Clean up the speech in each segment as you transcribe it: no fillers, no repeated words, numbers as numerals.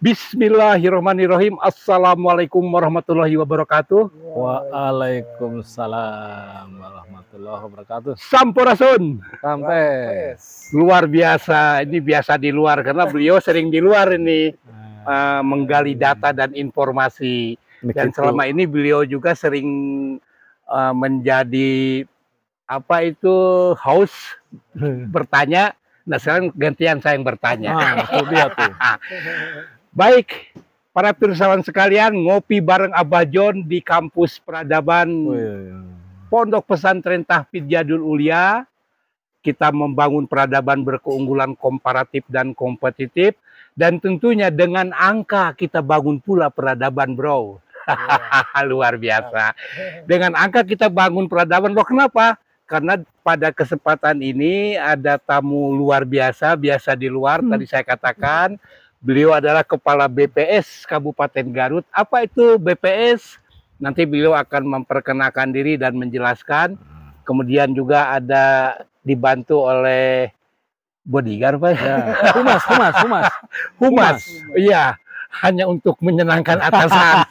Bismillahirrahmanirrahim. Assalamualaikum warahmatullahi wabarakatuh. Waalaikumsalam warahmatullahi wabarakatuh. Sampurasun. Sampai Luar biasa. Ini biasa di luar karena beliau sering di luar ini menggali data dan informasi. Dan selama ini beliau juga sering menjadi apa itu host bertanya. Nah sekarang gantian saya yang bertanya. Itu dia tuh. Baik, para pirsawan sekalian, ngopi bareng Abah John di kampus peradaban Pondok Pesantren Tahfidz Jadul Ulia. Kita membangun peradaban berkeunggulan komparatif dan kompetitif, dan tentunya dengan angka kita bangun pula peradaban, bro. Luar biasa. Dengan angka kita bangun peradaban. Loh, kenapa? Karena pada kesempatan ini ada tamu luar biasa di luar. Tadi saya katakan beliau adalah Kepala BPS Kabupaten Garut. Apa itu BPS? Nanti beliau akan memperkenalkan diri dan menjelaskan. Kemudian juga ada dibantu oleh bodyguard, Pak. Ya. Humas. Iya, hanya untuk menyenangkan atasan.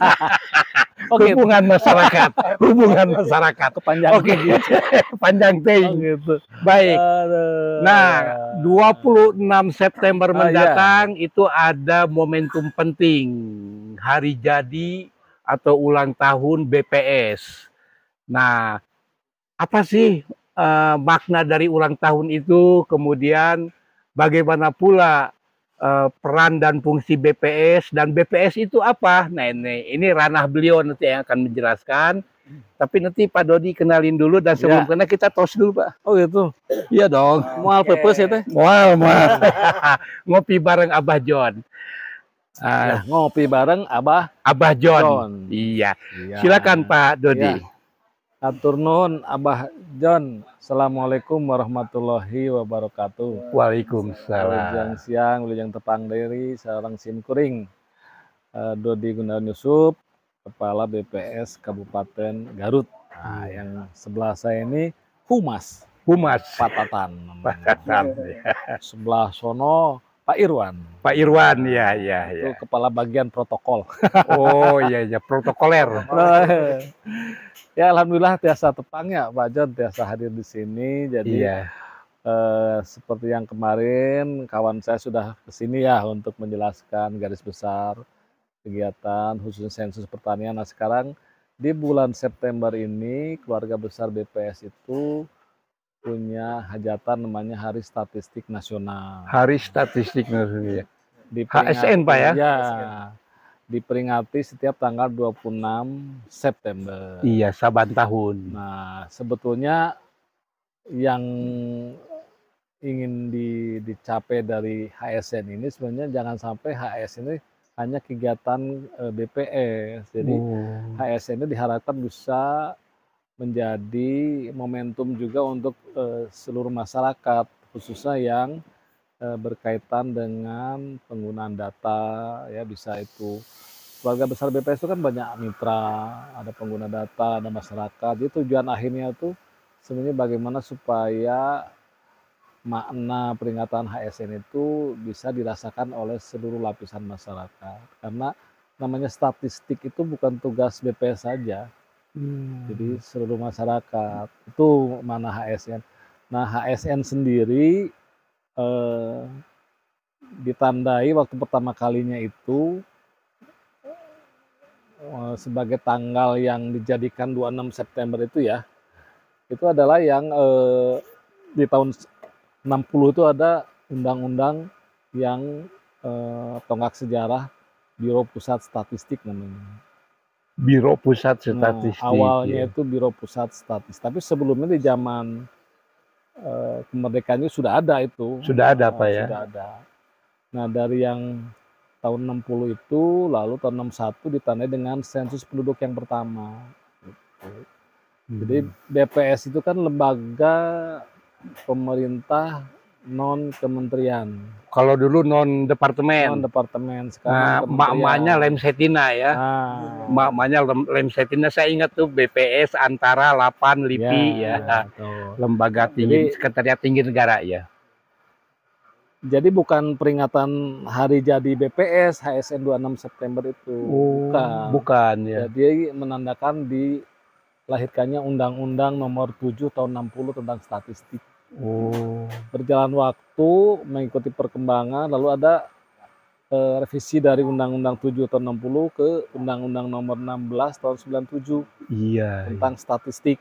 Hubungan masyarakat. Kepanjang. Oke, panjang ting. Gitu. Baik. Nah, 26 September mendatang itu ada momentum penting, hari jadi atau ulang tahun BPS. Nah, apa sih makna dari ulang tahun itu? Kemudian bagaimana pula peran dan fungsi BPS, dan BPS itu apa? Nah, ini ranah beliau nanti yang akan menjelaskan. Tapi nanti Pak Dodi kenalin dulu, dan sebelum kena kita tos dulu, Pak. Oh gitu. Iya dong. Mual pepes ya teh. Mual. Ngopi bareng Abah John. Ngopi bareng Abah John. Iya. Silakan Pak Dodi. Atur nuhun Abah John. Assalamualaikum warahmatullahi wabarakatuh. Waalaikumsalam. Wilujeng siang, wilujeng tepang dari sareng simkuring. Dodi Gunawan Yusuf, Kepala BPS Kabupaten Garut. Nah, yang sebelah saya ini Humas Patatan. Sebelah sono Pak Irwan, ya. Itu kepala bagian protokol. Oh iya, protokoler. Ya alhamdulillah tiasa tepangnya Pak John, tiasa hadir di sini. Jadi seperti yang kemarin kawan saya sudah kesini ya untuk menjelaskan garis besar kegiatan khususnya sensus pertanian. Nah sekarang di bulan September ini keluarga besar BPS itu punya hajatan namanya Hari Statistik Nasional. Hari Statistik Nasional. HSN Pak ya? Ya. Diperingati setiap tanggal 26 September. Iya, saban tahun. Nah, sebetulnya yang ingin dicapai dari HSN ini sebenarnya jangan sampai HSN ini hanya kegiatan BPS. Jadi HSN ini diharapkan bisa menjadi momentum juga untuk seluruh masyarakat, khususnya yang berkaitan dengan penggunaan data, ya bisa itu keluarga besar BPS itu kan banyak mitra, ada pengguna data, ada masyarakat. Jadi tujuan akhirnya itu sebenarnya bagaimana supaya makna peringatan HSN itu bisa dirasakan oleh seluruh lapisan masyarakat. Karena namanya statistik itu bukan tugas BPS saja, jadi seluruh masyarakat itu mana HSN. Nah HSN sendiri ditandai waktu pertama kalinya itu sebagai tanggal yang dijadikan 26 September itu ya, itu adalah yang di tahun 60 itu ada undang-undang yang tonggak sejarah Biro Pusat Statistik namanya. Biro Pusat Statistik. Awalnya itu Biro Pusat Statistik, tapi sebelumnya di zaman kemerdekaannya sudah ada itu. Sudah ada Pak ya? Sudah ada. Nah dari yang tahun 60 itu, lalu tahun 61 ditandai dengan sensus penduduk yang pertama. Jadi BPS itu kan lembaga pemerintah non kementerian. Kalau dulu non departemen. Sekarang mak-maknya Lem Setina ya. Mak-maknya Lem Setina, saya ingat tuh BPS antara 8 LIPI ya. Lembaga tinggi, Sekretariat Tinggi Negara ya. Jadi bukan peringatan hari jadi BPS HSN 26 September itu. Bukan ya. Jadi menandakan dilahirkannya Undang-Undang Nomor 7 Tahun 60 tentang statistik. Berjalan waktu mengikuti perkembangan, lalu ada revisi dari Undang-Undang 7 tahun 60 ke Undang-Undang Nomor 16 tahun 97 tentang statistik.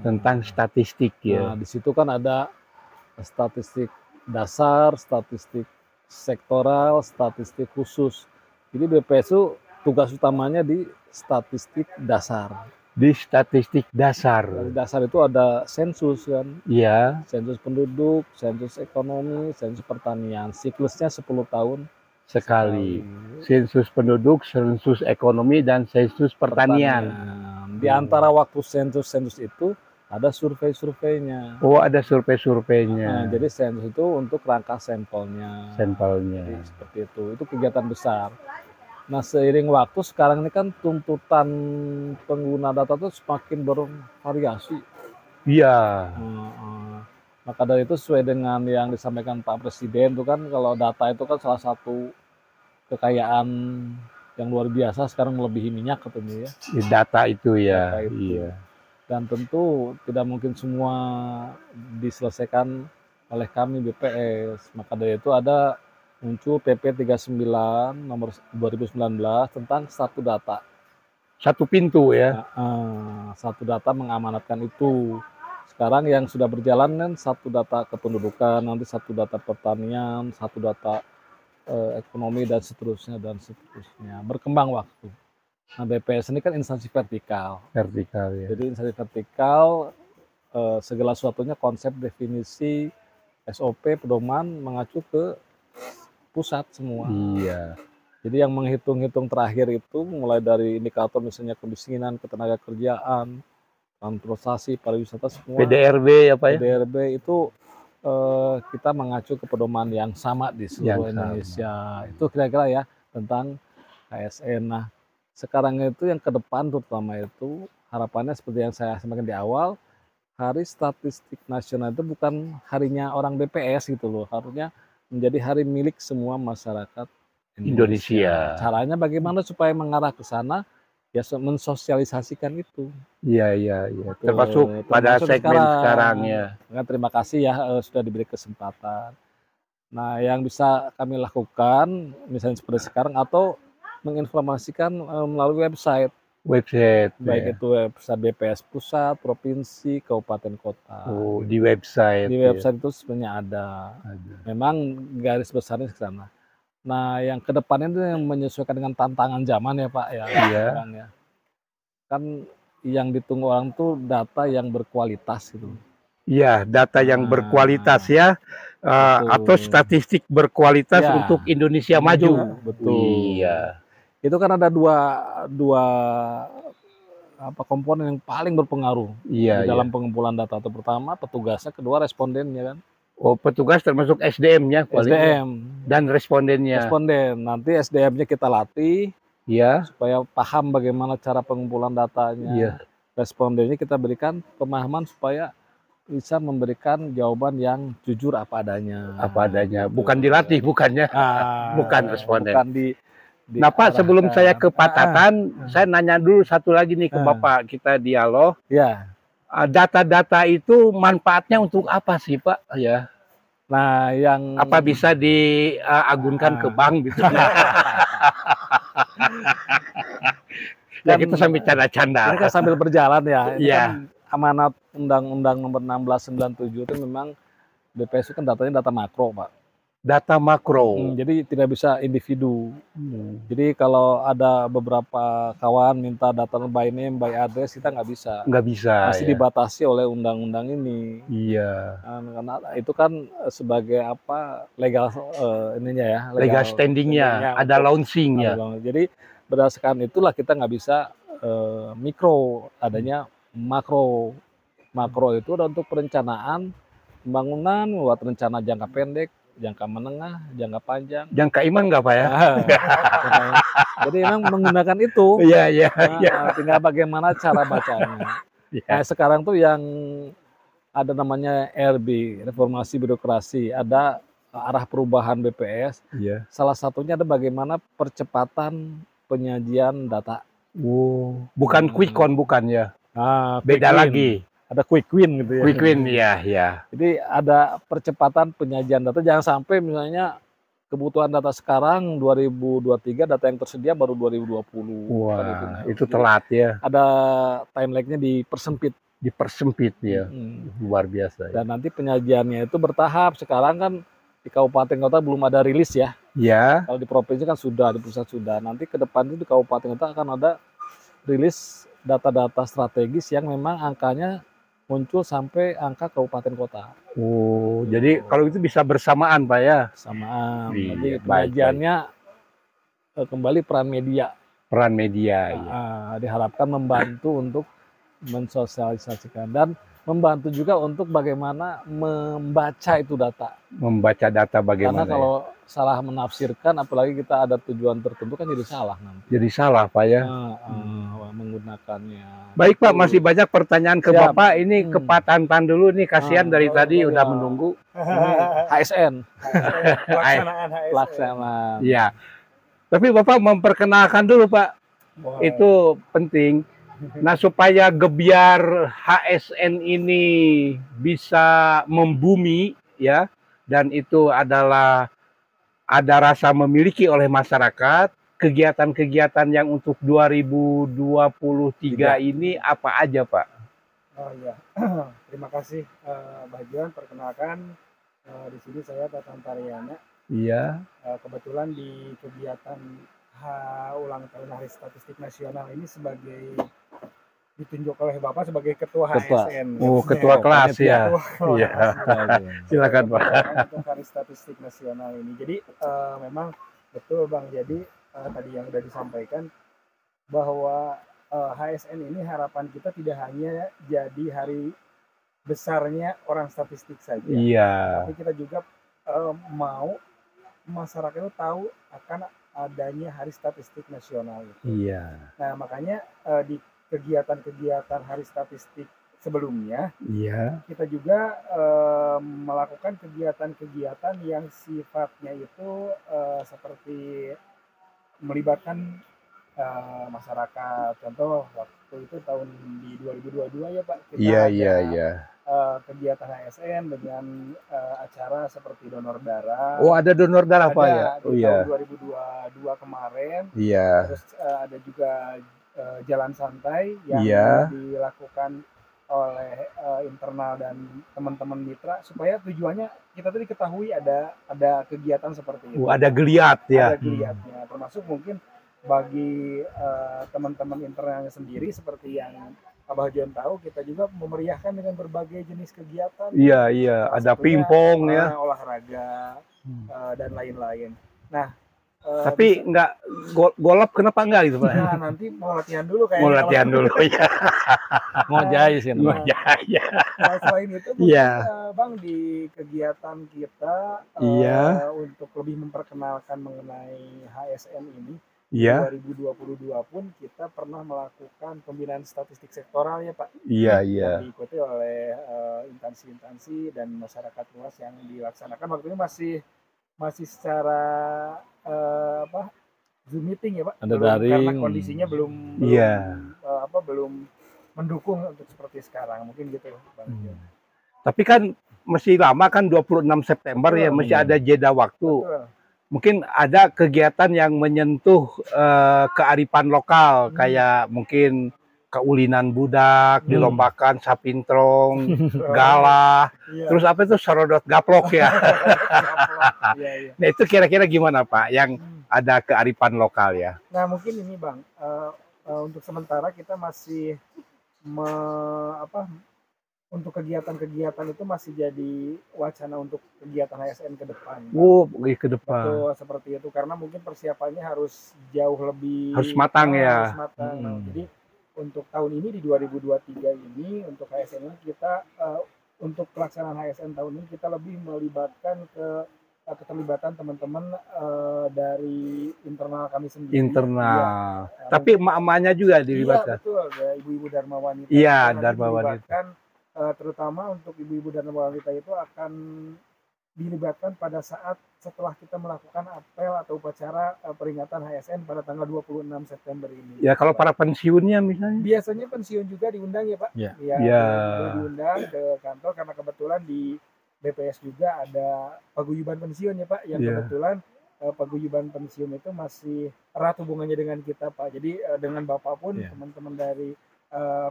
Tentang statistik ya. Nah, di situ kan ada statistik dasar, statistik sektoral, statistik khusus. Jadi BPS itu tugas utamanya di statistik dasar. Di statistik dasar. Di dasar itu ada sensus kan. Iya. Sensus penduduk, sensus ekonomi, sensus pertanian. Siklusnya 10 tahun sekali. Sensus penduduk, sensus ekonomi, dan sensus pertanian. Di antara waktu sensus-sensus itu ada survei-surveinya. Oh, ada survei-surveinya. Nah, jadi sensus itu untuk rangka sampelnya. Jadi, seperti itu. Itu kegiatan besar. Nah, seiring waktu sekarang ini kan tuntutan pengguna data itu semakin bervariasi. Iya. Maka dari itu sesuai dengan yang disampaikan Pak Presiden itu kan, kalau data itu kan salah satu kekayaan yang luar biasa sekarang melebihi minyak katanya ya. Data itu ya. Data itu. Iya. Dan tentu tidak mungkin semua diselesaikan oleh kami BPS. Maka dari itu ada muncul PP 39 nomor 2019 tentang satu data. Satu pintu ya. Satu data mengamanatkan itu. Sekarang yang sudah berjalan kan satu data kependudukan, nanti satu data pertanian, satu data ekonomi, dan seterusnya. Berkembang waktu. Nah, BPS ini kan instansi vertikal. Vertikal ya. Jadi instansi vertikal, segala sesuatunya konsep, definisi, SOP, pedoman mengacu ke pusat semua. Iya. Jadi yang menghitung-hitung terakhir itu mulai dari indikator misalnya kemiskinan, ketenaga kerjaan, transportasi, pariwisata, semua. PDRB ya Pak ya? PDRB itu kita mengacu ke pedoman yang sama di seluruh Indonesia. Itu kira-kira ya tentang HSN. Nah, sekarang itu yang ke depan terutama itu harapannya seperti yang saya sampaikan di awal, Hari Statistik Nasional itu bukan harinya orang BPS gitu loh, harusnya menjadi hari milik semua masyarakat Indonesia. Caranya bagaimana supaya mengarah ke sana? Ya, mensosialisasikan itu. Iya. Termasuk pada segmen sekarang ya. Terima kasih ya sudah diberi kesempatan. Nah, yang bisa kami lakukan misalnya seperti sekarang, atau menginformasikan melalui website. Baik itu website BPS pusat, provinsi, kabupaten, kota. Oh, di website. Di website itu sebenarnya ada. Memang garis besarnya ke sana. Nah, yang kedepannya itu yang menyesuaikan dengan tantangan zaman ya Pak ya. Iya. Kan yang ditunggu orang tuh data yang berkualitas gitu. Iya, data yang berkualitas ya, atau statistik berkualitas untuk Indonesia maju. Betul. Iya. Itu kan ada dua komponen yang paling berpengaruh di dalam pengumpulan data. Itu pertama petugasnya, kedua respondennya kan. Oh, petugas termasuk SDM-nya, SDM dan respondennya. Nanti SDM-nya kita latih, ya, supaya paham bagaimana cara pengumpulan datanya. Iya. Respondennya kita berikan pemahaman supaya bisa memberikan jawaban yang jujur apa adanya. Bukan dilatih, bukannya. Bukan responden. Bukan nah Pak, sebelum saya ke Pak Tatan, saya nanya dulu satu lagi nih ke Bapak, kita dialog. Ya. Data-data itu manfaatnya untuk apa sih Pak? Ya. Nah, yang apa bisa diagunkan ke bank gitu? Ya kita sambil canda-canda. Ini kan sambil berjalan ya. Iya. Kan amanat Undang-Undang Nomor 1697 itu memang BPS itu kan datanya data makro, Pak. Data makro. Jadi tidak bisa individu. Jadi kalau ada beberapa kawan minta data by name, by address, kita nggak bisa. Nggak bisa. Masih dibatasi oleh undang-undang ini. Iya. Karena itu kan sebagai apa legal ininya ya. Legal standingnya, ada launchingnya. Jadi berdasarkan itulah kita nggak bisa mikro, adanya makro. Makro itu ada untuk perencanaan pembangunan, buat rencana jangka pendek, jangka menengah, jangka panjang. Jangka iman nggak Pak ya? Jadi memang menggunakan itu. Iya. Tinggal bagaimana cara bacanya. Nah, sekarang tuh yang ada namanya RB, reformasi birokrasi, ada arah perubahan BPS. Iya. Salah satunya ada bagaimana percepatan penyajian data. Bukan quick count bukan ya? Nah, Beda quick win. lagi. Ada quick win gitu ya. Quick win, ya, ya. Jadi ada percepatan penyajian data. Jangan sampai misalnya kebutuhan data sekarang 2023, data yang tersedia baru 2020. Wah, itu telat ya. Ada time lag-nya dipersempit. Dipersempit ya. Luar biasa. Dan nanti penyajiannya itu bertahap. Sekarang kan di kabupaten kota belum ada rilis ya. Ya. Kalau di provinsi kan sudah, di pusat sudah. Nanti ke depan itu di kabupaten kota akan ada rilis data-data strategis yang memang angkanya muncul sampai angka kabupaten kota. Jadi kalau itu bisa bersamaan Pak ya? Bersamaan. Iya, jadi penyajiannya kembali peran media. Peran media. Diharapkan membantu untuk mensosialisasikan dan membantu juga untuk bagaimana membaca itu data. Membaca data bagaimana? Karena kalau salah menafsirkan, apalagi kita ada tujuan tertentu kan jadi salah nanti. Jadi salah Pak ya? Menggunakannya. Baik Pak, masih banyak pertanyaan ke Bapak. Ini ke Pak Tantan dulu nih, kasihan dari tadi udah menunggu. HSN. Pelaksanaan. Iya. Tapi Bapak memperkenalkan dulu Pak. Itu penting. Nah, supaya gebiar HSN ini bisa membumi ya, dan itu adalah ada rasa memiliki oleh masyarakat, kegiatan-kegiatan yang untuk 2023 ini apa aja Pak? Oh iya, terima kasih Mbak John. Perkenalkan di sini saya Tatan Tariana. Iya. Kebetulan di kegiatan ulang tahun Hari Statistik Nasional ini ditunjuk oleh Bapak sebagai ketua HSN. Ketua kelas ya. Iya. Silakan Pak. Untuk Hari Statistik Nasional ini. Jadi memang betul Bang. Jadi tadi yang sudah disampaikan bahwa HSN ini harapan kita tidak hanya jadi hari besarnya orang statistik saja. Iya. Tapi kita juga mau masyarakat itu tahu akan adanya Hari Statistik Nasional. Iya. Nah, makanya di kegiatan-kegiatan Hari Statistik sebelumnya, kita juga melakukan kegiatan-kegiatan yang sifatnya itu seperti melibatkan masyarakat. Contoh waktu itu tahun di 2022 ya Pak, kita kegiatan HSN dengan acara seperti donor darah. Ada donor darah Pak ya? Di tahun 2022 kemarin. Iya. Terus ada juga jalan santai yang dilakukan oleh internal dan teman-teman mitra supaya tujuannya kita tadi ketahui ada kegiatan seperti itu. Ada geliat ya. Ada geliatnya, termasuk mungkin bagi teman-teman internalnya sendiri seperti yang Abah John tahu, kita juga memeriahkan dengan berbagai jenis kegiatan. Iya. Ada pingpong ya. Olahraga dan lain-lain. Nah, tapi enggak golap, kenapa enggak gitu Pak? Nah, nanti mau latihan dulu kayaknya. Mau latihan dulu ya. Mau jahit sih. Nah, selain itu Bang, di kegiatan kita untuk lebih memperkenalkan mengenai HSN ini, 2022 pun kita pernah melakukan pembinaan statistik sektoral ya Pak. Yang diikuti oleh instansi-instansi dan masyarakat luas yang dilaksanakan waktu ini masih secara Zoom meeting ya Pak. Karena kondisinya belum mendukung untuk seperti sekarang, mungkin gitu Bang. Tapi kan masih lama kan 26 September ya, masih ada jeda waktu. Betul. Mungkin ada kegiatan yang menyentuh kearifan lokal, kayak mungkin keulinan budak, dilombakan sapintrong, galah, terus apa itu serodot gaplok ya. Nah itu kira-kira gimana Pak, yang ada kearifan lokal ya? Nah mungkin ini Bang, untuk sementara kita masih untuk kegiatan-kegiatan itu masih jadi wacana untuk kegiatan HSN ke depan. Ke depan. Betul, seperti itu, karena mungkin persiapannya harus jauh lebih matang ya. Harus matang. Jadi untuk tahun ini di 2023 ini untuk HSN ini kita untuk pelaksanaan HSN tahun ini kita lebih melibatkan keterlibatan teman-teman dari internal kami sendiri. Internal. Tapi emak-emaknya juga dilibatkan. Iya betul, ada ibu-ibu Dharma Wanita. Iya, Dharma Wanita. Terutama untuk ibu-ibu Dharma Wanita itu akan dilibatkan pada saat setelah kita melakukan apel atau upacara peringatan HSN pada tanggal 26 September ini. Ya, kalau para pensiunnya misalnya? Biasanya pensiun juga diundang ya Pak? Ya. Ya. Diundang ke kantor karena kebetulan di BPS juga ada paguyuban pensiun ya Pak, yang kebetulan paguyuban pensiun itu masih erat hubungannya dengan kita Pak. Jadi dengan Bapak pun teman-teman dari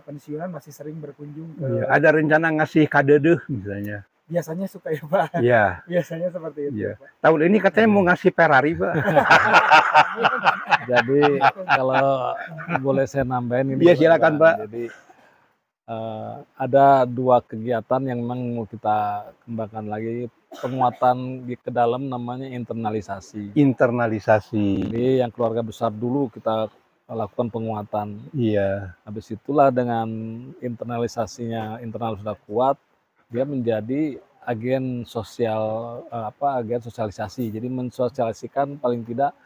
pensiunan masih sering berkunjung ke. Ada rencana ngasih kado deh misalnya? Biasanya suka ya Pak. Iya. Biasanya seperti itu. Pak. Tahun ini katanya mau ngasih Ferrari Pak. Jadi kalau boleh saya nambahin ini. Iya silakan Pak. Jadi ada 2 kegiatan yang memang mau kita kembangkan lagi, penguatan ke dalam namanya internalisasi. Internalisasi. Jadi yang keluarga besar dulu kita lakukan penguatan. Iya. Habis itulah dengan internalisasinya, internal sudah kuat, dia menjadi agen sosial, agen sosialisasi. Jadi mensosialisasikan paling tidak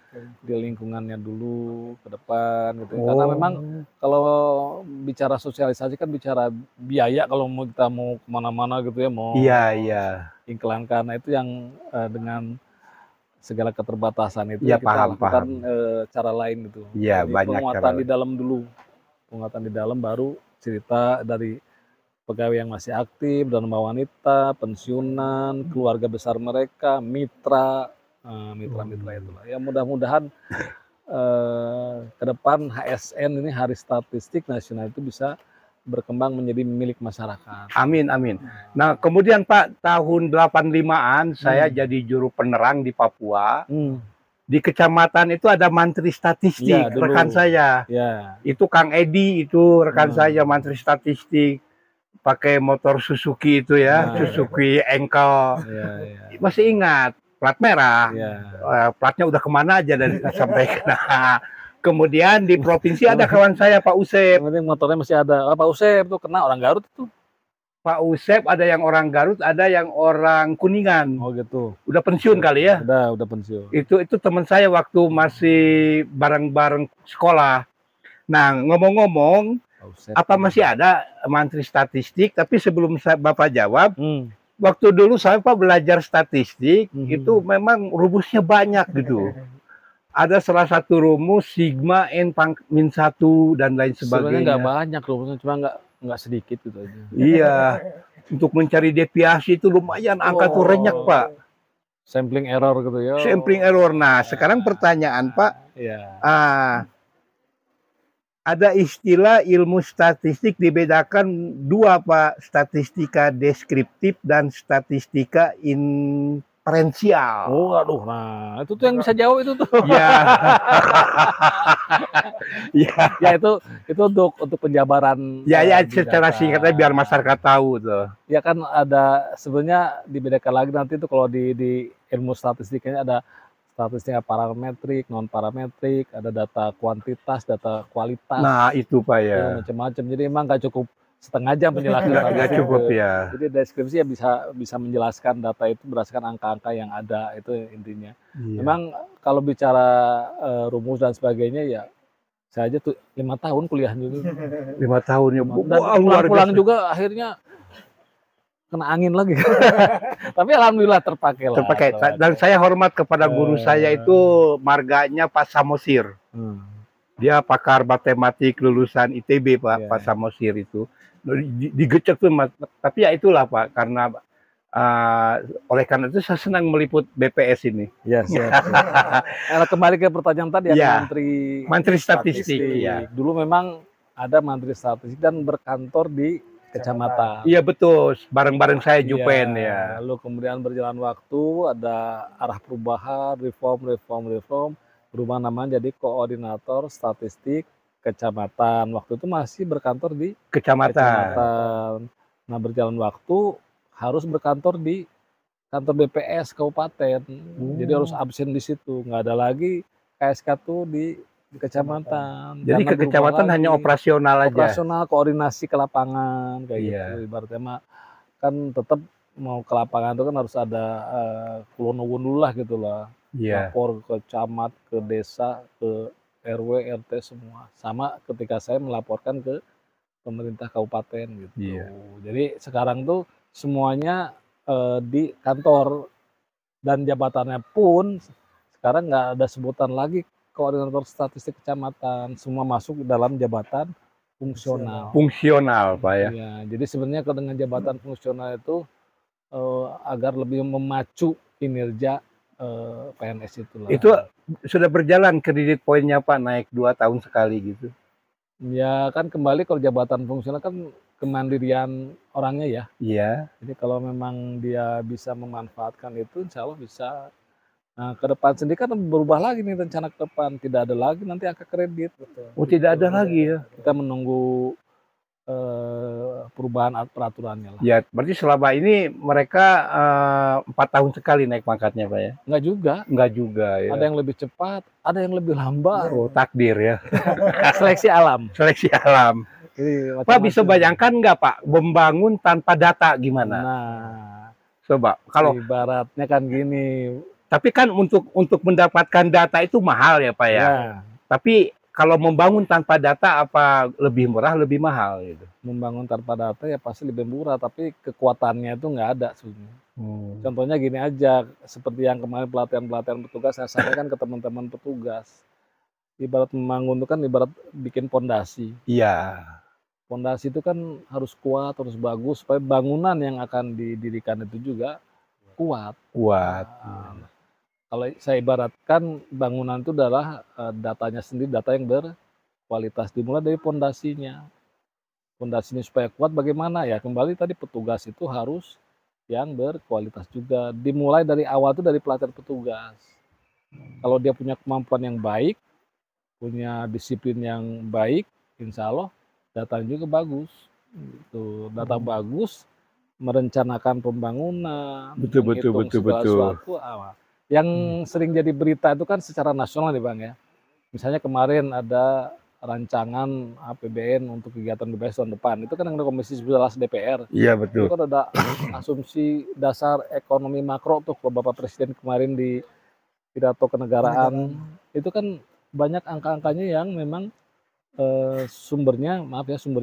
di lingkungannya dulu ke depan gitu. Karena memang kalau bicara sosialisasi kan bicara biaya kalau kita mau kemana-mana gitu ya, mau iklan, karena itu yang dengan segala keterbatasan itu kita lakukan cara lain gitu. Iya, banyak penguatan di dalam dulu, penguatan di dalam baru cerita dari pegawai yang masih aktif, dan wanita, pensiunan, keluarga besar mereka, mitra itulah. Ya mudah-mudahan ke depan HSN ini Hari Statistik Nasional itu bisa berkembang menjadi milik masyarakat. Amin, amin. Nah, kemudian Pak, tahun 85-an saya jadi juru penerang di Papua. Di kecamatan itu ada mantri statistik, rekan saya. Itu Kang Edi, itu rekan saya mantri statistik. Pakai motor Suzuki itu ya, Suzuki Engkel. Masih ingat, plat merah. Platnya udah kemana aja dan sampai kena. Kemudian di provinsi ada kawan saya Pak Usep. Kemudian motornya masih ada. Pak Usep tuh kena orang Garut itu. Pak Usep ada yang orang Garut, ada yang orang Kuningan. Oh gitu. Udah pensiun kali ya? Udah pensiun. Itu teman saya waktu masih bareng-bareng sekolah. Nah, ngomong-ngomong, apa masih ada mantri statistik? Tapi sebelum Bapak jawab, waktu dulu saya Pak belajar statistik, itu memang rumusnya banyak gitu. Ada salah satu rumus sigma n min 1 dan lain sebagainya. Sebenarnya nggak banyak rumusnya, cuma nggak sedikit gitu aja. Iya, untuk mencari deviasi itu lumayan, angka tuh renyak Pak. Sampling error gitu ya. Sampling error. Nah, sekarang pertanyaan Pak, ada istilah ilmu statistik dibedakan 2 Pak, statistika deskriptif dan statistika inferensial. Oh aduh, nah itu tuh yang bisa jawab itu tuh. Ya itu untuk penjabaran. Ya secara singkatnya biar masyarakat tahu tuh. Ya kan ada sebenarnya dibedakan lagi nanti tuh kalau di ilmu statistiknya ada statistik parametrik, non parametrik, ada data kuantitas, data kualitas. Nah itu Pak ya. Macam-macam. Jadi emang nggak cukup setengah jam penjelasan. Nggak cukup ya. Jadi deskripsi ya bisa menjelaskan data itu berdasarkan angka-angka yang ada, itu intinya. Memang kalau bicara rumus dan sebagainya ya saya aja tuh 5 tahun kuliah juga. 5 tahun ya. Dan pulang juga akhirnya kena angin lagi. Tapi alhamdulillah terpakai lah. Terpakai. Dan saya hormat kepada guru saya itu, marganya Pak Samosir. Dia pakar matematik lulusan ITB Pak, Pak Samosir itu. Digecek tuh, tapi ya itulah Pak, karena oleh karena itu saya senang meliput BPS ini. Ya, siap. Kembali ke pertanyaan tadi, ada mantri statistik. Dulu memang ada mantri statistik dan berkantor di kecamatan. Iya betul, bareng-bareng saya Jupen ya. Lalu kemudian berjalan waktu, ada arah perubahan, reform, berubah namanya jadi koordinator statistik kecamatan. Waktu itu masih berkantor di kecamatan. Nah berjalan waktu harus berkantor di kantor BPS kabupaten. Jadi harus absen di situ. Nggak ada lagi KSK tuh di kecamatan. Jadi ke kecamatan hanya operasional aja. Operasional, koordinasi ke lapangan kayak gitu. Ibaratnya mah kan tetap mau ke lapangan itu kan harus ada kulon-wun dulu lah gitu lah. Lapor ke camat, ke desa, ke RW, RT semua. Sama ketika saya melaporkan ke pemerintah kabupaten gitu. Jadi sekarang tuh semuanya di kantor Dan jabatannya pun sekarang nggak ada sebutan lagi koordinator statistik kecamatan, semua masuk dalam jabatan fungsional. Fungsional, Pak ya. Iya, jadi sebenarnya kalau dengan jabatan fungsional itu agar lebih memacu kinerja PNS itu lah. Itu sudah berjalan kredit poinnya Pak, naik 2 tahun sekali gitu. Ya kan kembali kalau jabatan fungsional kan kemandirian orangnya ya. Iya. Jadi kalau memang dia bisa memanfaatkan itu, insya Allah bisa. Nah, ke depan sendiri kan berubah lagi nih rencana ke depan. Tidak ada lagi nanti angka kredit. Oh, tidak ada lagi ya? Kita menunggu perubahan peraturannya lah. Ya, berarti selama ini mereka 4 tahun sekali naik pangkatnya Pak ya? Enggak juga. Enggak juga ya? Ada yang lebih cepat, ada yang lebih lambat. Oh, takdir ya? Seleksi alam. Seleksi alam. Jadi, Pak bisa bayangkan nggak Pak, membangun tanpa data gimana? Nah, coba kalau ibaratnya kan gini. Tapi kan untuk mendapatkan data itu mahal ya Pak ya. Tapi kalau membangun tanpa data apa lebih murah, lebih mahal gitu? Membangun tanpa data ya pasti lebih murah, tapi kekuatannya itu nggak ada sebenarnya. Contohnya gini aja, seperti yang kemarin pelatihan petugas saya sampaikan ke teman-teman petugas. Ibarat membangun itu kan ibarat bikin pondasi. Iya. Pondasi itu kan harus kuat, harus bagus supaya bangunan yang akan didirikan itu juga kuat. Nah, kalau saya ibaratkan bangunan itu adalah datanya sendiri, data yang berkualitas, dimulai dari pondasinya. Pondasinya supaya kuat bagaimana ya? Kembali tadi petugas itu harus yang berkualitas juga. Dimulai dari awal itu dari pelatihan petugas. Kalau dia punya kemampuan yang baik, punya disiplin yang baik, insya Allah datanya juga bagus. Itu data bagus, merencanakan pembangunan, betul. Yang sering jadi berita itu kan secara nasional nih Bang ya. Misalnya kemarin ada rancangan APBN untuk kegiatan BPS tahun depan. Itu kan ada Komisi 11 DPR. Iya betul. Itu kan ada asumsi dasar ekonomi makro tuh kalau Bapak Presiden kemarin di pidato kenegaraan. Itu kan banyak angka-angkanya yang memang sumbernya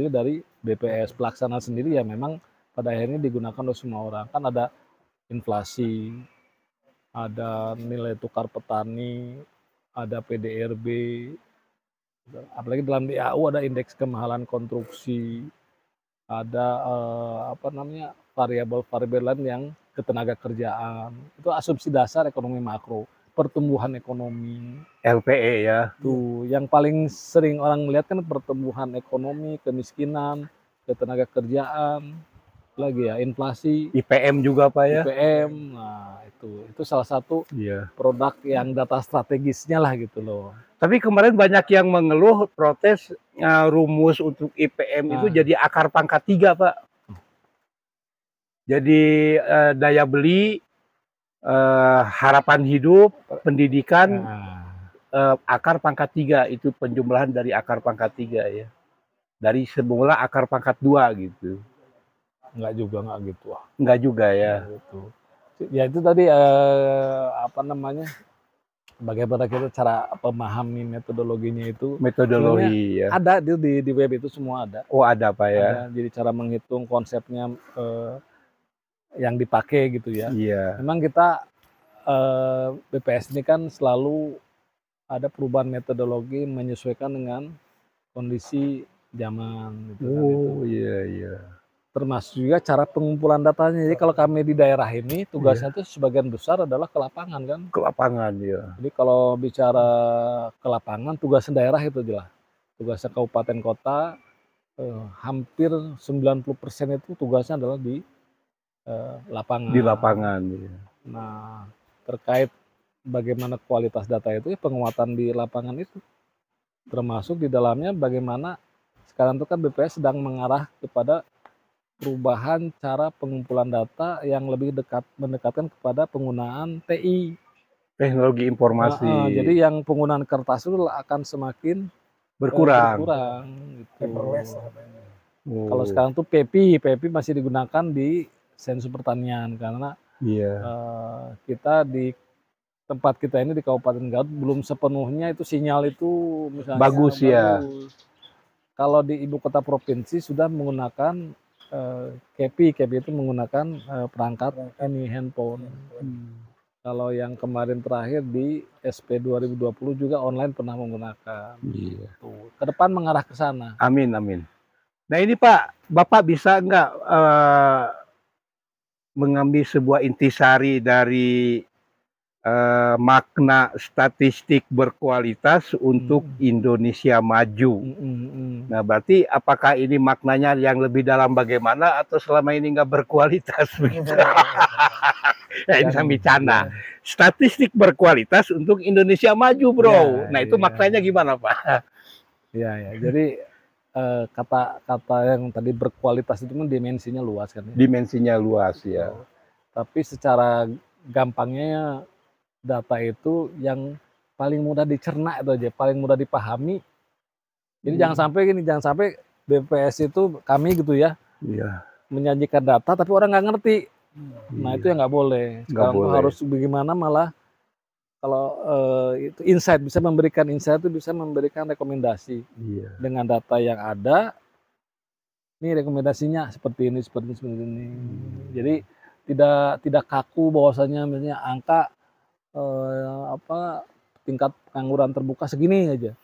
dari BPS. Pelaksanaan sendiri ya memang pada akhirnya digunakan oleh semua orang. Kan ada inflasi, ada nilai tukar petani, ada PDRB, apalagi dalam DAU ada indeks kemahalan konstruksi, ada variabel-variabel lain yang ketenaga kerjaan. Itu asumsi dasar ekonomi makro, pertumbuhan ekonomi. LPE ya. Tuh, yang paling sering orang melihat kan pertumbuhan ekonomi, kemiskinan, ketenaga kerjaan, lagi ya inflasi, IPM juga Pak ya. IPM, nah itu salah satu produk yang data strategisnya lah gitu loh. Tapi kemarin banyak yang mengeluh protes rumus untuk IPM itu jadi akar pangkat 3 Pak. Jadi daya beli, harapan hidup, pendidikan, akar pangkat 3 itu penjumlahan dari akar pangkat 3 ya. Dari semula akar pangkat 2 gitu. Enggak juga, enggak gitu. Enggak juga ya. Gitu. Ya itu tadi bagaimana kita cara memahami metodologinya itu. Metodologi ya. Ada di web itu semua ada. Oh ada Pak ya. Ada, jadi cara menghitung konsepnya yang dipakai gitu ya. Iya. Memang kita BPS ini kan selalu ada perubahan metodologi menyesuaikan dengan kondisi zaman gitu kan. Oh iya. Termasuk juga cara pengumpulan datanya. Jadi kalau kami di daerah ini tugasnya itu sebagian besar adalah ke lapangan kan. Ke lapangan ya. Jadi kalau bicara ke lapangan tugasnya daerah itu jelas. Tugasnya kabupaten kota hampir 90% itu tugasnya adalah di lapangan. Di lapangan ya. Nah, terkait bagaimana kualitas data itu ya penguatan di lapangan itu. Termasuk di dalamnya bagaimana sekarang itu kan BPS sedang mengarah kepada perubahan cara pengumpulan data yang lebih mendekatkan kepada penggunaan TI. Teknologi informasi. Jadi yang penggunaan kertas itu akan semakin berkurang gitu. Kalau sekarang tuh PEPI masih digunakan di sensus pertanian karena kita di tempat kita ini di Kabupaten Garut belum sepenuhnya itu sinyal itu misalnya bagus. Kalau di ibu kota provinsi sudah menggunakan KEPI itu menggunakan perangkat handphone. Kalau yang kemarin terakhir di SP 2020 juga online pernah menggunakan. Iya. Tuh. Ke depan mengarah ke sana. Amin, amin. Nah ini Pak, Bapak bisa nggak mengambil sebuah intisari dari makna statistik berkualitas untuk Indonesia maju? Nah berarti apakah ini maknanya yang lebih dalam bagaimana atau selama ini nggak berkualitas begitu? Ya ini sambil bercanda. Statistik berkualitas untuk Indonesia maju, bro. Ya, nah itu maknanya gimana, Pak? Ya, ya. Jadi kata-kata yang tadi berkualitas itu kan dimensinya luas kan? Ya? Dimensinya luas ya. Tapi secara gampangnya data itu yang paling mudah dicerna itu aja, paling mudah dipahami. Jadi jangan sampai gini, jangan sampai BPS itu kami gitu ya, menyajikan data tapi orang nggak ngerti. Nah itu yang nggak boleh. Sekarang harus bagaimana malah kalau itu insight, bisa memberikan insight, itu bisa memberikan rekomendasi dengan data yang ada. Ini rekomendasinya seperti ini, seperti ini. Jadi tidak kaku bahwasanya misalnya angka tingkat pengangguran terbuka segini aja.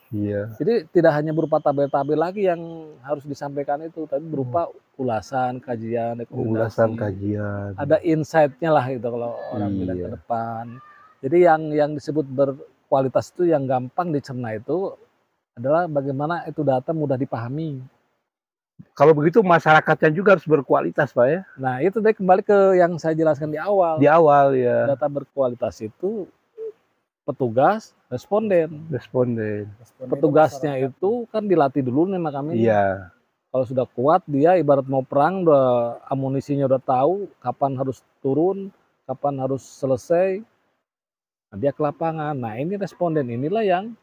Jadi tidak hanya berupa tabel-tabel lagi yang harus disampaikan itu, tapi berupa ulasan, kajian, rekomendasi. Ada insight-nya lah itu kalau orang bilang ke depan. Jadi yang disebut berkualitas itu yang gampang dicerna itu adalah bagaimana itu data mudah dipahami. Kalau begitu masyarakatnya juga harus berkualitas, Pak ya. Nah itu deh kembali ke yang saya jelaskan di awal. Di awal ya. Data berkualitas itu petugas, responden. Petugasnya itu kan dilatih dulu nih sama kami. Iya. Kalau sudah kuat dia ibarat mau perang, udah amunisinya udah tahu kapan harus turun, kapan harus selesai. Nah, dia ke lapangan. Nah ini responden inilah yang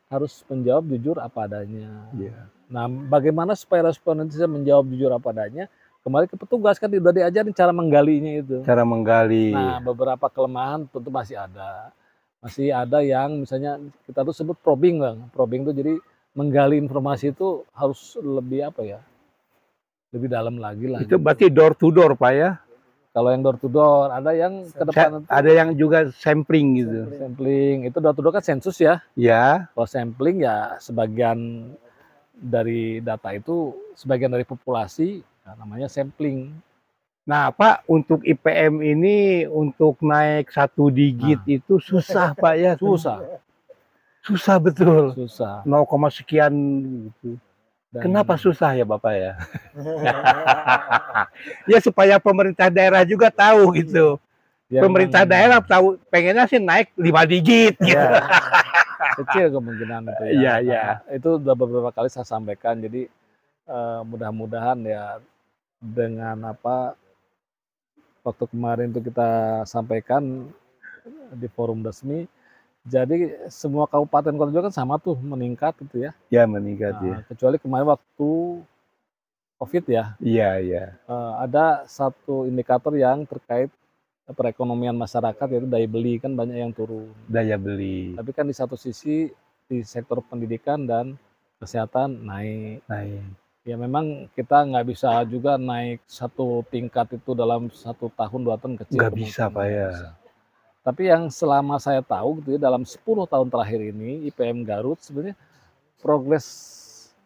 harus menjawab jujur apa adanya. Nah bagaimana supaya responden bisa menjawab jujur apa adanya? Kembali ke petugas kan sudah diajarin cara menggalinya itu. Cara menggali. Nah beberapa kelemahan tentu masih ada. Masih ada yang misalnya kita tuh sebut probing, Bang. Probing itu jadi menggali informasi itu harus lebih apa ya? Lebih dalam lagi lah. Itu berarti door to door, Pak ya? Kalau yang door to door, ada yang ke depan. Ada yang juga sampling gitu. Sampling, itu door to door kan sensus ya? Ya. Kalau sampling ya sebagian dari data itu, sebagian dari populasi, ya namanya sampling. Nah Pak, untuk IPM ini untuk naik 1 digit itu susah Pak ya? Susah betul. Susah. 0, sekian gitu. Kenapa susah ya Bapak ya? Ya supaya pemerintah daerah juga tahu gitu. Ya, pemerintah daerah tahu pengennya sih naik 5 digit gitu. Kecil kemungkinan itu ya. Iya. Itu udah beberapa kali saya sampaikan. Jadi mudah-mudahan ya dengan waktu kemarin itu kita sampaikan di forum resmi, jadi semua kabupaten kota juga kan sama tuh meningkat gitu ya. Ya meningkat ya. Kecuali kemarin waktu COVID ya. Iya. Ada satu indikator yang terkait perekonomian masyarakat, yaitu daya beli, kan banyak yang turun. Daya beli. Tapi kan di satu sisi di sektor pendidikan dan kesehatan naik. Ya memang kita nggak bisa juga naik satu tingkat itu dalam 1 tahun 2 tahun kecil. Nggak bisa Pak ya. Tapi yang selama saya tahu gitu ya, dalam 10 tahun terakhir ini IPM Garut sebenarnya progres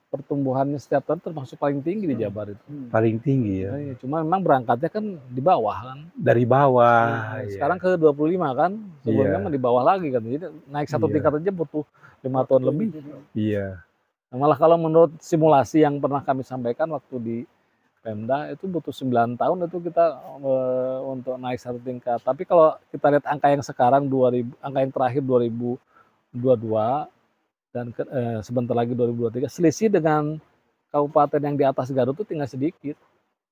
pertumbuhannya setiap tahun termasuk paling tinggi di Jabar itu. Paling tinggi ya. Cuma memang berangkatnya kan di bawah kan. Dari bawah. Sekarang ke 25 kan. Sebelumnya mah di bawah lagi kan. Jadi naik 1 tingkat aja butuh 5 tahun lebih. Iya. Malah kalau menurut simulasi yang pernah kami sampaikan waktu di Pemda itu butuh 9 tahun itu kita untuk naik 1 tingkat. Tapi kalau kita lihat angka yang sekarang angka yang terakhir 2022 dan sebentar lagi 2023, selisih dengan kabupaten yang di atas Garut itu tinggal sedikit.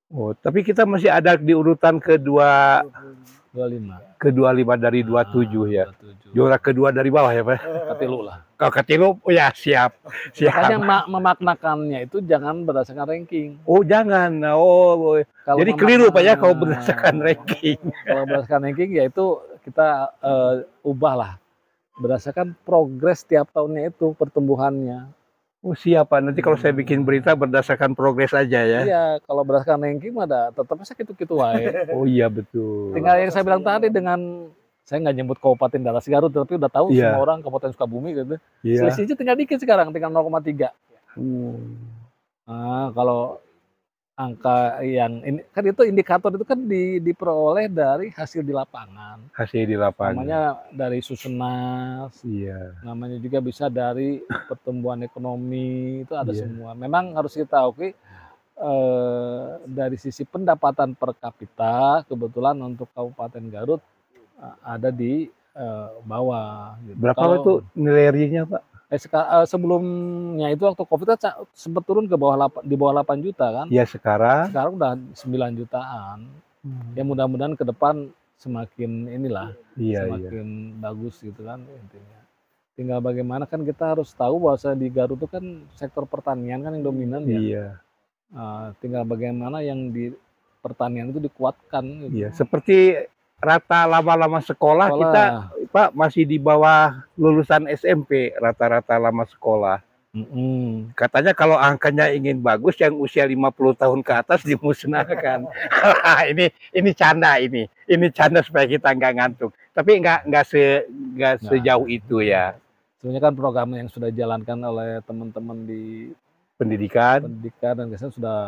Oh, tapi kita masih ada di urutan ke-25 dari 27 ya. 27. Juara kedua dari bawah ya Pak? Katilu lah. Kalau Katilu ya siap. Makanya memaknakannya itu jangan berdasarkan ranking. Oh jangan. Jadi keliru Pak ya kalau berdasarkan ranking. Kalau berdasarkan ranking ya itu kita ubah lah. Berdasarkan progres tiap tahunnya itu pertumbuhannya. Oh siapa? Nanti kalau saya bikin berita berdasarkan progres aja ya? Iya, kalau berdasarkan ranking ada tetapnya segitu-gitu wae. Oh iya betul. Tinggal yang saya bilang tadi dengan saya nggak nyebut Kabupaten Daras Garut, tapi udah tahu semua orang Kabupaten Sukabumi gitu. Selisihnya tinggal dikit sekarang, tinggal 0,3. Nah, kalau angka yang ini kan itu indikator itu kan diperoleh dari hasil di lapangan. Hasil di lapangan. Namanya dari Susenas. Namanya juga bisa dari pertumbuhan ekonomi, itu ada semua. Memang harus kita akui dari sisi pendapatan per kapita kebetulan untuk Kabupaten Garut ada di bawah. Gitu. Berapa itu nilai RI-nya, Pak? Sebelumnya itu waktu Covid sempat turun ke di bawah 8 juta kan? Iya, sekarang udah 9 jutaan. Ya mudah-mudahan ke depan semakin semakin bagus gitu kan intinya. Tinggal bagaimana kan kita harus tahu bahwa di Garut itu kan sektor pertanian kan yang dominan ya. Tinggal bagaimana yang di pertanian itu dikuatkan. Gitu. Seperti rata lama-lama sekolah kita Pak masih di bawah lulusan SMP rata-rata lama sekolah. Katanya kalau angkanya ingin bagus yang usia 50 tahun ke atas dimusnahkan. ini canda ini canda supaya kita nggak ngantuk. Tapi nggak sejauh itu ya. Sebenarnya kan program yang sudah dijalankan oleh teman-teman di pendidikan dan kesehatan sudah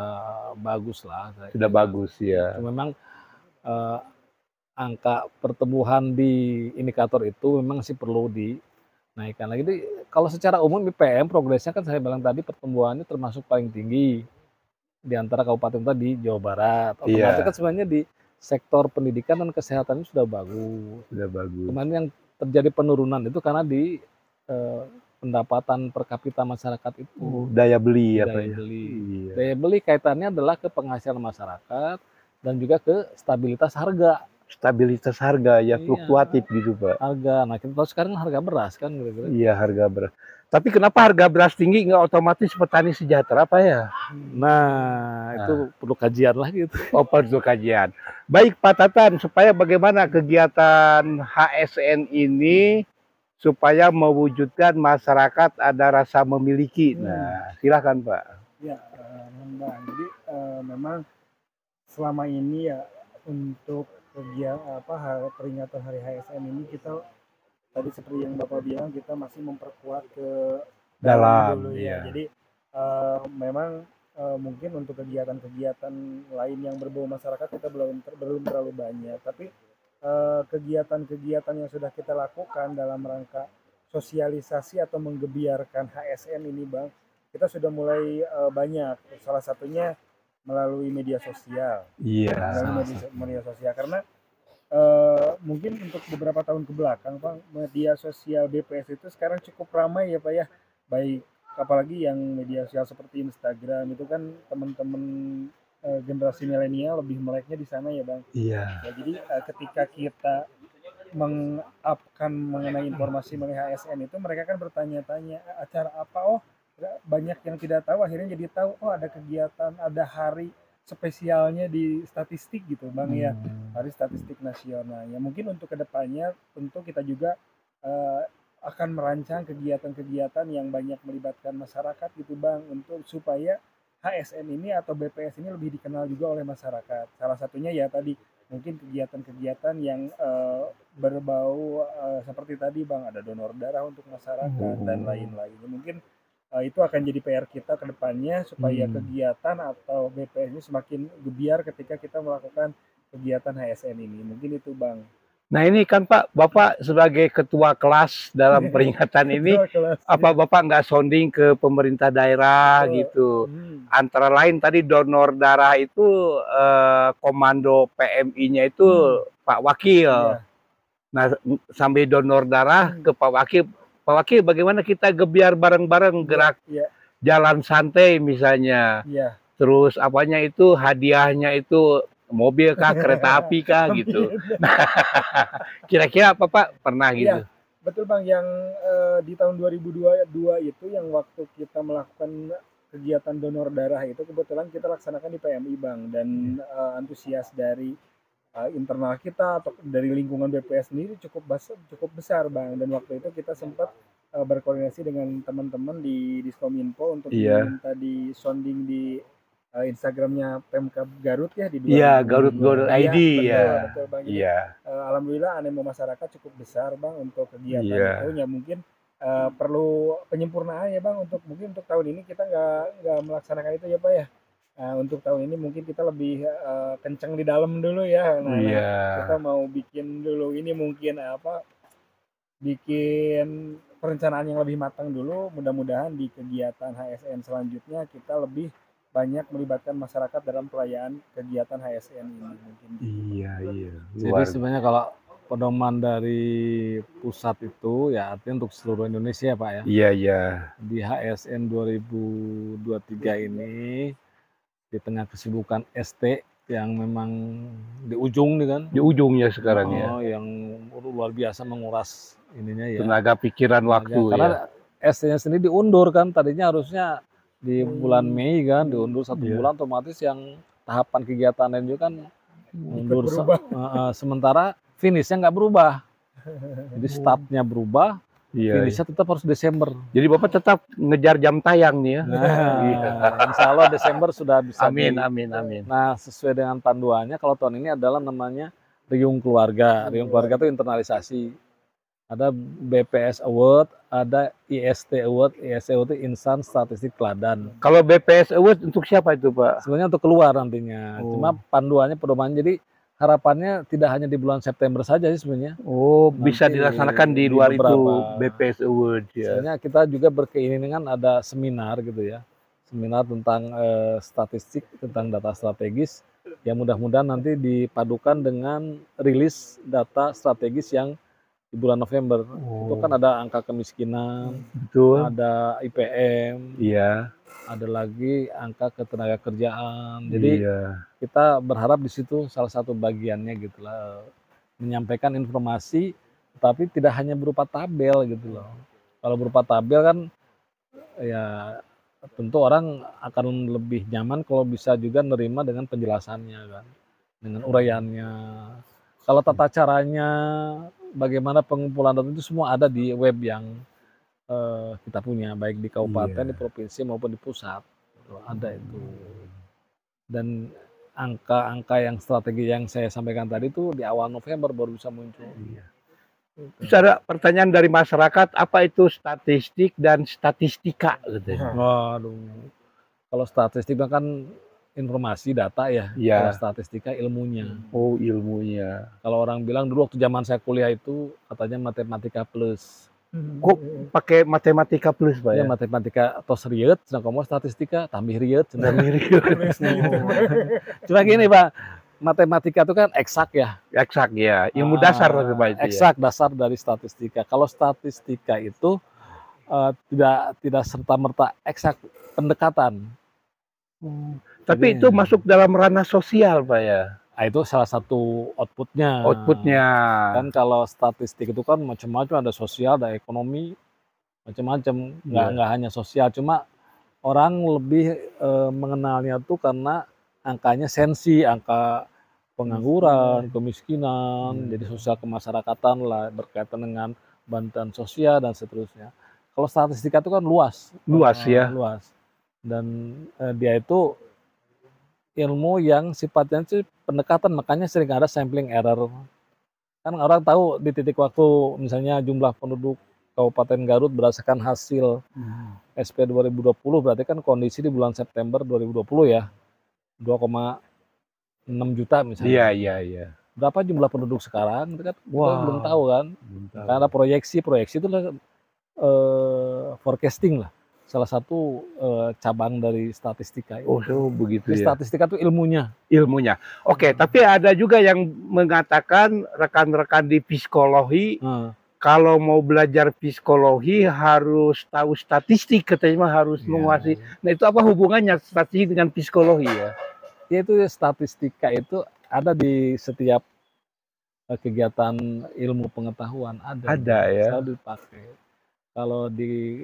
bagus lah. Sudah bagus ya. Memang angka pertumbuhan di indikator itu memang sih perlu dinaikkan lagi. Jadi kalau secara umum IPM progresnya kan saya bilang tadi pertumbuhannya termasuk paling tinggi di antara kabupaten tadi Jawa Barat. Otomatis kan sebenarnya di sektor pendidikan dan kesehatan itu sudah bagus. Kemarin yang terjadi penurunan itu karena di pendapatan per kapita masyarakat itu. Daya beli ya Pak. Daya beli kaitannya adalah ke penghasilan masyarakat dan juga ke stabilitas harga. Ya fluktuatif gitu Pak. Harga, nah kita tahu sekarang harga beras kan kira-kira. Iya harga beras. Tapi kenapa harga beras tinggi nggak otomatis petani sejahtera Pak ya? Nah itu perlu kajian lah gitu. Perlu kajian. Baik Pak Tatan, supaya bagaimana kegiatan HSN ini supaya mewujudkan masyarakat ada rasa memiliki. Nah silakan Pak. Ya, Mbak. Jadi memang selama ini ya untuk kegiatan peringatan Hari HSN ini kita tadi seperti yang Bapak bilang kita masih memperkuat ke dalam dulu ya. Jadi memang mungkin untuk kegiatan-kegiatan lain yang berbau masyarakat kita belum terlalu banyak, tapi kegiatan-kegiatan yang sudah kita lakukan dalam rangka sosialisasi atau menggebiarkan HSN ini Bang, kita sudah mulai banyak. Salah satunya melalui media sosial. Media sosial karena mungkin untuk beberapa tahun ke belakang Pak, media sosial BPS itu sekarang cukup ramai ya Pak ya. Baik apalagi yang media sosial seperti Instagram itu kan teman-teman generasi milenial lebih meleknya di sana ya Bang. Iya. Ya, jadi ketika kita meng-up-kan mengenai informasi mengenai HSN itu mereka kan bertanya-tanya acara apa, banyak yang tidak tahu akhirnya jadi tahu ada kegiatan, ada hari spesialnya di statistik gitu Bang ya, Hari Statistik Nasional. Ya mungkin untuk kedepannya tentu kita juga akan merancang kegiatan-kegiatan yang banyak melibatkan masyarakat gitu Bang, untuk supaya HSN ini atau BPS ini lebih dikenal juga oleh masyarakat. Salah satunya ya tadi mungkin kegiatan-kegiatan yang berbau seperti tadi Bang, ada donor darah untuk masyarakat dan lain-lain. Mungkin itu akan jadi PR kita ke depannya supaya kegiatan atau BPS ini semakin gebiar ketika kita melakukan kegiatan HSN ini. Mungkin itu Bang. Nah ini kan Pak, Bapak sebagai ketua kelas dalam peringatan ini, apa Bapak nggak sounding ke pemerintah daerah gitu? Antara lain tadi donor darah itu komando PMI-nya itu Pak Wakil. Nah sambil donor darah ke Pak Wakil, Pak Wakil bagaimana kita gebiar bareng-bareng gerak jalan santai misalnya. Terus apanya itu hadiahnya itu mobil kah, kereta api kah gitu. Nah, kira-kira apa Pak pernah gitu? Betul Bang, yang di tahun 2022 itu yang waktu kita melakukan kegiatan donor darah itu kebetulan kita laksanakan di PMI Bang, dan antusias dari internal kita atau dari lingkungan BPS sendiri cukup besar Bang, dan waktu itu kita sempat berkoordinasi dengan teman-teman di Diskominfo untuk minta di sounding di Instagramnya Pemkab Garut ya di Iya, Garut.id ya. Betul Bang. Jadi, Iya. alhamdulillah animo masyarakat cukup besar Bang untuk kegiatan Iya. itu. Ya mungkin perlu penyempurnaan ya Bang untuk mungkin untuk tahun ini kita nggak melaksanakan itu ya Pak ya. Untuk tahun ini mungkin kita lebih kenceng di dalam dulu ya. Nah, kita mau bikin dulu ini mungkin bikin perencanaan yang lebih matang dulu. Mudah-mudahan di kegiatan HSN selanjutnya kita lebih banyak melibatkan masyarakat dalam perayaan kegiatan HSN ini mungkin. Iya. Jadi sebenarnya kalau pedoman dari pusat itu ya artinya untuk seluruh Indonesia Pak ya. Iya. Di HSN 2023 ini di tengah kesibukan ST yang memang di ujung nih kan. Di ujungnya sekarang ya. Yang luar biasa menguras ininya ya. Tenaga pikiran waktu karena ST-nya sendiri diundur kan, tadinya harusnya di bulan Mei kan, diundur 1 bulan, otomatis yang tahapan kegiatan lain juga kan mundur. Sementara finishnya nggak berubah, jadi startnya berubah, finishnya tetap harus Desember. Jadi Bapak tetap ngejar jam tayang nih ya. Insya Allah Desember sudah bisa. Amin. Nah, sesuai dengan panduannya, kalau tahun ini adalah namanya Riung Keluarga. Riung Keluarga itu internalisasi. Ada BPS Award, ada IST Award. IST Award itu Insan Statistik Teladan. Kalau BPS Award untuk siapa itu Pak? Sebenarnya untuk keluar nantinya. Cuma panduannya, pedomannya, jadi harapannya tidak hanya di bulan September saja sih sebenarnya. Bisa dilaksanakan di luar itu BPS Award ya. Sebenarnya kita juga berkeinginan ada seminar gitu ya. Seminar tentang statistik, tentang data strategis. Yang mudah-mudahan nanti dipadukan dengan rilis data strategis yang di bulan November. Itu kan ada angka kemiskinan, ada IPM, ada lagi angka ketenaga kerjaan. Jadi kita berharap di situ salah satu bagiannya gitulah, menyampaikan informasi, tapi tidak hanya berupa tabel gitu loh. Kalau berupa tabel kan ya tentu orang akan lebih nyaman kalau bisa juga nerima dengan penjelasannya kan, dengan uraiannya. Kalau tata caranya, bagaimana pengumpulan data itu semua ada di web yang kita punya, baik di kabupaten, di provinsi maupun di pusat. Ada itu. Dan angka-angka yang strategi yang saya sampaikan tadi itu di awal November baru bisa muncul. Terus ada pertanyaan dari masyarakat, apa itu statistik dan statistika? Waduh, kalau statistik kan informasi data ya. Kalau statistika ilmunya. Ilmunya. Kalau orang bilang dulu waktu zaman saya kuliah itu katanya matematika plus. Kok pakai matematika plus Pak ya? Matematika tos riet, sedang kamu statistika tambah riet. Cuma gini Pak, matematika itu kan eksak ya. Eksak ya, ilmu dasar Pak itu. Eksak dasar dari statistika. Kalau statistika itu tidak serta-merta eksak, pendekatan. Tapi itu masuk dalam ranah sosial Pak ya? Itu salah satu outputnya. Kan kalau statistik itu kan macam-macam, ada sosial, ada ekonomi, macam-macam. Nggak hanya sosial, cuma orang lebih mengenalnya tuh karena angkanya sensi, angka pengangguran, kemiskinan, jadi sosial kemasyarakatan lah, berkaitan dengan bantuan sosial dan seterusnya. Kalau statistika itu kan luas. Luas. Dan dia itu ilmu yang sifatnya itu pendekatan, makanya sering ada sampling error. Kan orang tahu di titik waktu misalnya jumlah penduduk Kabupaten Garut berdasarkan hasil SP 2020, berarti kan kondisi di bulan September 2020 ya 2,6 juta misalnya. Iya. Berapa jumlah penduduk sekarang? Kita kan belum tahu kan. Karena proyeksi itu forecasting lah. Salah satu cabang dari statistika. Begitu ya. Statistika itu ilmunya. Oke, tapi ada juga yang mengatakan rekan-rekan di psikologi, kalau mau belajar psikologi harus tahu statistik, katanya harus menguasai. Nah itu apa hubungannya statistik dengan psikologi ya? Itu statistika itu ada di setiap kegiatan ilmu pengetahuan, ada ya. Selalu dipakai. Kalau di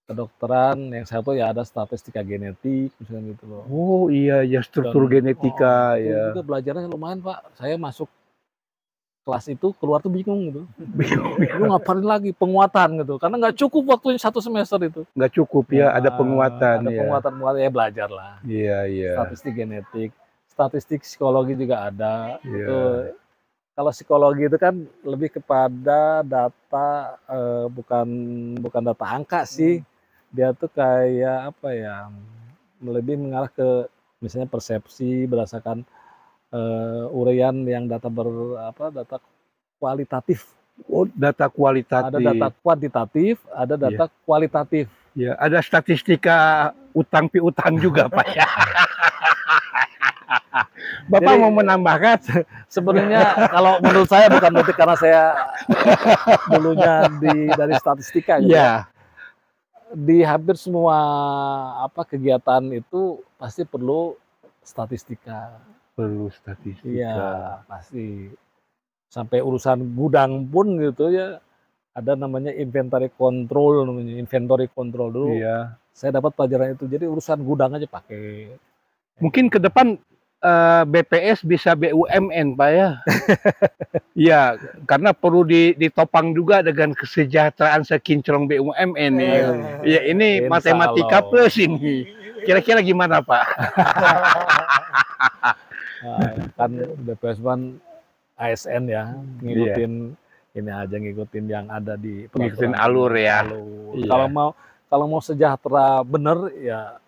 kedokteran yang satu ya ada statistika genetik misalnya gitu loh. Iya struktur genetika ya. Itu juga belajarnya lumayan Pak. Saya masuk kelas itu keluar tuh bingung gitu. Lu ngapain lagi penguatan gitu, karena nggak cukup waktunya 1 semester itu. Nggak cukup ya, ada penguatan. Ada penguatan ya, belajar lah. Iya. Statistik genetik, statistik psikologi juga ada. Iya. Itu kalau psikologi itu kan lebih kepada data, bukan data angka sih. Dia tuh kayak apa ya? Lebih mengarah ke misalnya persepsi berdasarkan uraian yang data data kualitatif. Oh, data kualitatif. Ada data kuantitatif, ada data kualitatif. Ya, ada statistika utang piutang juga, Pak ya. Bapak Jadi, mau menambahkan? Sebenarnya kalau menurut saya bukan berarti karena saya dulunya dari statistika gitu. Ya. Di hampir semua kegiatan itu pasti perlu statistika. Perlu statistika. Iya, pasti. Sampai urusan gudang pun gitu ya, ada namanya inventory control dulu. Iya. Saya dapat pelajaran itu. Jadi urusan gudang aja pakai. Mungkin ke depan BPS bisa BUMN, Pak ya. Iya, karena perlu ditopang juga dengan kesejahteraan sekinclong BUMN. Iya, ini Insya matematika Allah. plus ini. Kira-kira gimana, Pak? Kan BPS kan ASN ya, ngikutin ini aja, ngikutin yang ada di Ngikutin alur ya. Iya. Kalau mau sejahtera bener ya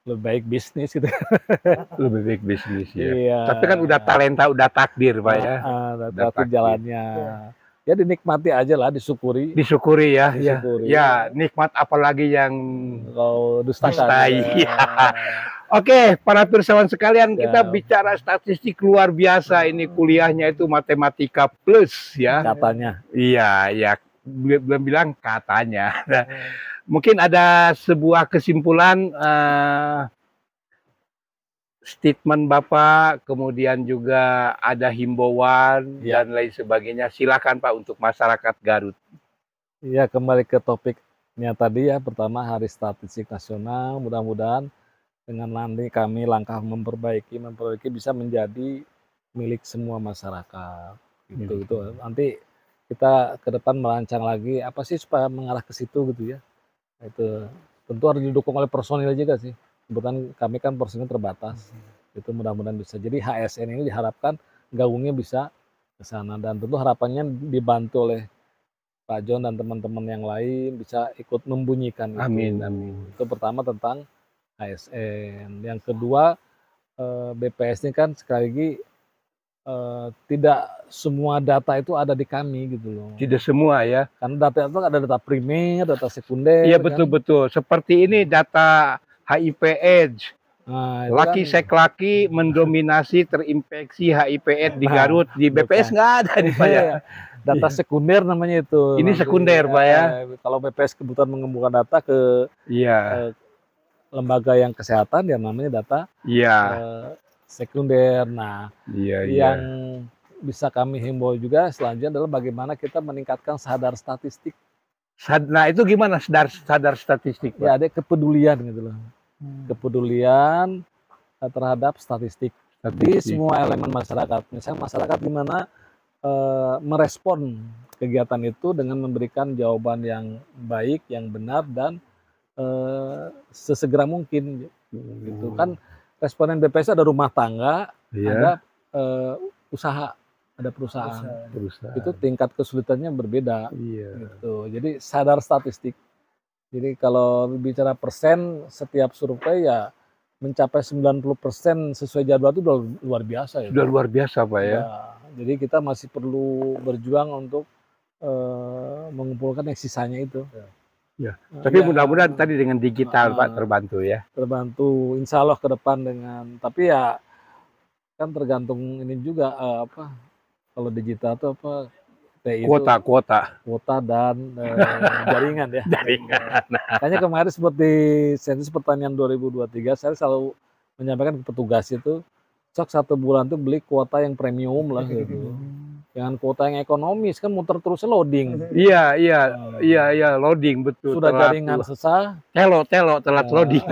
lebih baik bisnis gitu. Lebih baik bisnis ya. Iya. Tapi kan udah talenta, udah takdir, Pak ya. Tapi jalannya ya dinikmati aja lah, disyukuri. Disyukuri ya. Disyukuri. Ya, nikmat apalagi yang kalau dustai. Ya. Oke, para pirsawan sekalian, kita bicara statistik luar biasa. Ini kuliahnya itu matematika plus ya. Katanya. Iya, ya. Belum bilang katanya. Mungkin ada sebuah kesimpulan statement Bapak, kemudian juga ada himbauan dan lain sebagainya. Silakan Pak untuk masyarakat Garut. Iya, kembali ke topiknya tadi ya. Pertama, Hari Statistik Nasional. Mudah-mudahan dengan nanti kami langkah memperbaiki bisa menjadi milik semua masyarakat. Gitu. Nanti kita ke depan merancang lagi apa sih supaya mengarah ke situ gitu ya. Itu tentu harus didukung oleh personil juga sih. Kebetulan kami kan personil terbatas. Itu mudah-mudahan bisa. Jadi HSN ini diharapkan gabungnya bisa ke sana, dan tentu harapannya dibantu oleh Pak John dan teman-teman yang lain bisa ikut membunyikan itu. Amin. Itu pertama tentang HSN. Yang kedua, BPS ini kan sekali lagi tidak semua data itu ada di kami gitu loh. Tidak semua ya. Karena data itu ada data primer, data sekunder. Iya betul. Seperti ini data HIV/AIDS. Laki seklaki mendominasi terinfeksi HIV/AIDS di Garut. Di BPS nggak ada nih Pak ya. Data sekunder namanya itu. Ini sekunder Pak ya. Kalau BPS kebutuhan mengembangkan data ke lembaga yang kesehatan, yang namanya data sekunder. Nah, yang bisa kami himbau juga selanjutnya adalah bagaimana kita meningkatkan sadar statistik. Nah, itu gimana sadar statistik, Pak? Ya, ada kepedulian gitu loh. Kepedulian terhadap statistik di semua elemen masyarakat. Misalnya masyarakat gimana merespon kegiatan itu dengan memberikan jawaban yang baik, yang benar, dan sesegera mungkin gitu kan. Responden BPS ada rumah tangga, ada usaha, ada perusahaan. Itu tingkat kesulitannya berbeda gitu. Jadi sadar statistik. Jadi kalau bicara persen, setiap survei ya mencapai 90% sesuai jadwal itu udah luar biasa ya. Sudah luar biasa Pak ya. Jadi kita masih perlu berjuang untuk mengumpulkan yang sisanya itu. Ya. Tapi mudah-mudahan tadi dengan digital Pak terbantu ya. Terbantu, insya Allah ke depan dengan. Tapi ya kan tergantung ini juga kalau digital itu apa? Kuota dan jaringan ya. Jaringan. Makanya kemarin seperti sensus pertanian 2023 saya selalu menyampaikan ke petugas itu, sok 1 bulan tuh beli kuota yang premium lah gitu. Jangan kuota yang ekonomis, kan muter terus loading. Iya, loading betul. Sudah jaringan sesah. Telo telat loading.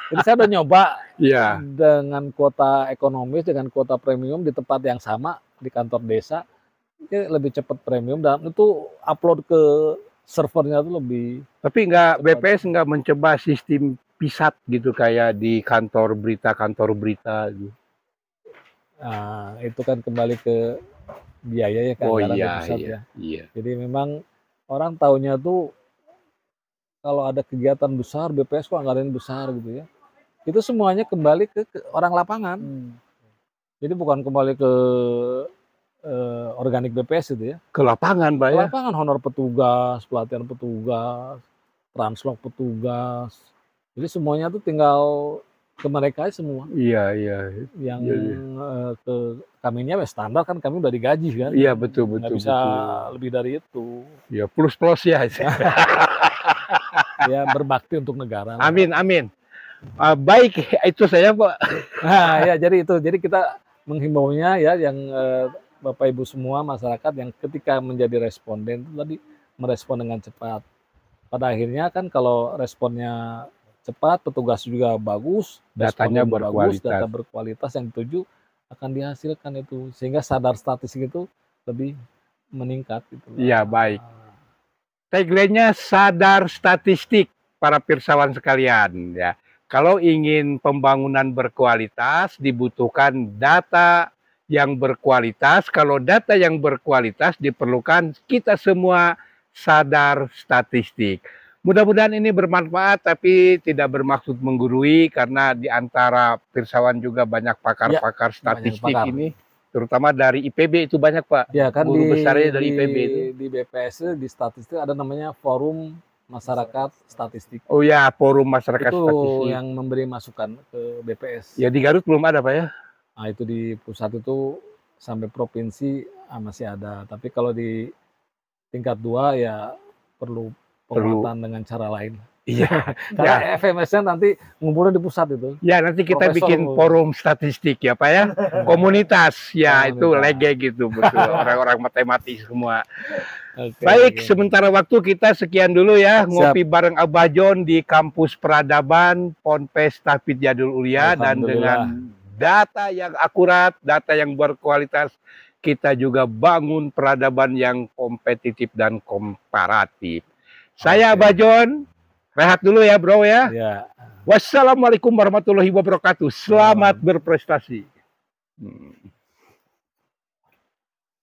Jadi saya udah nyoba dengan kuota ekonomis dengan kuota premium di tempat yang sama, di kantor desa, lebih cepat premium dan itu upload ke servernya tuh lebih. Tapi BPS nggak mencoba sistem pisat gitu kayak di kantor berita gitu. Nah, itu kan kembali ke biaya ya, ke anggaran di pusat ya. Iya. Jadi memang orang taunya tuh kalau ada kegiatan besar BPS kok anggarannya besar gitu ya. Itu semuanya kembali ke orang lapangan. Jadi bukan kembali ke organik BPS itu ya. Ke lapangan, Pak ya. Ke lapangan, honor petugas, pelatihan petugas, translog petugas. Jadi semuanya tuh tinggal ke mereka semua. Iya. Yang ke kaminya standar kan, kami udah digaji kan. Iya, betul. Nggak bisa lebih dari itu. Ya, plus ya. Ya, berbakti untuk negara. Amin. Baik, itu saya, Pak. Nah, ya jadi itu. Jadi kita menghimbaunya ya, yang Bapak Ibu semua masyarakat yang ketika menjadi responden itu tadi merespon dengan cepat. Pada akhirnya kan kalau responnya cepat, petugas juga bagus, datanya berkualitas, data berkualitas yang dituju akan dihasilkan itu, sehingga sadar statistik itu lebih meningkat gitu. Iya, baik. Tagline-nya sadar statistik, para pirsawan sekalian ya. Kalau ingin pembangunan berkualitas dibutuhkan data yang berkualitas. Kalau data yang berkualitas diperlukan kita semua sadar statistik. Mudah-mudahan ini bermanfaat, tapi tidak bermaksud menggurui, karena di antara pirsawan juga banyak pakar-pakar statistik ini, terutama dari IPB itu banyak, Pak. Ya kan, guru besarnya dari IPB itu. Di BPS di statistik ada namanya Forum Masyarakat Statistik. Oh ya, Forum Masyarakat itu Statistik. Yang memberi masukan ke BPS. Ya, di Garut belum ada, Pak ya? Nah, itu di pusat itu sampai provinsi masih ada. Tapi kalau di tingkat 2 ya perlu penguatan dengan cara lain. Iya. Karena FMS-nya nanti ngumpulnya di pusat itu. Ya, nanti kita bikin forum statistik ya, Pak ya. Komunitas ya, itu lege gitu, betul. Orang-orang matematis semua. Baik, sementara waktu kita sekian dulu ya. Ngopi bareng Abah John di Kampus Peradaban Ponpes Tahfidz Djadul Ulia, dan dengan data yang akurat, data yang berkualitas, kita juga bangun peradaban yang kompetitif dan komparatif. Saya Abah John, rehat dulu ya, bro ya. Wassalamualaikum warahmatullahi wabarakatuh. Selamat berprestasi.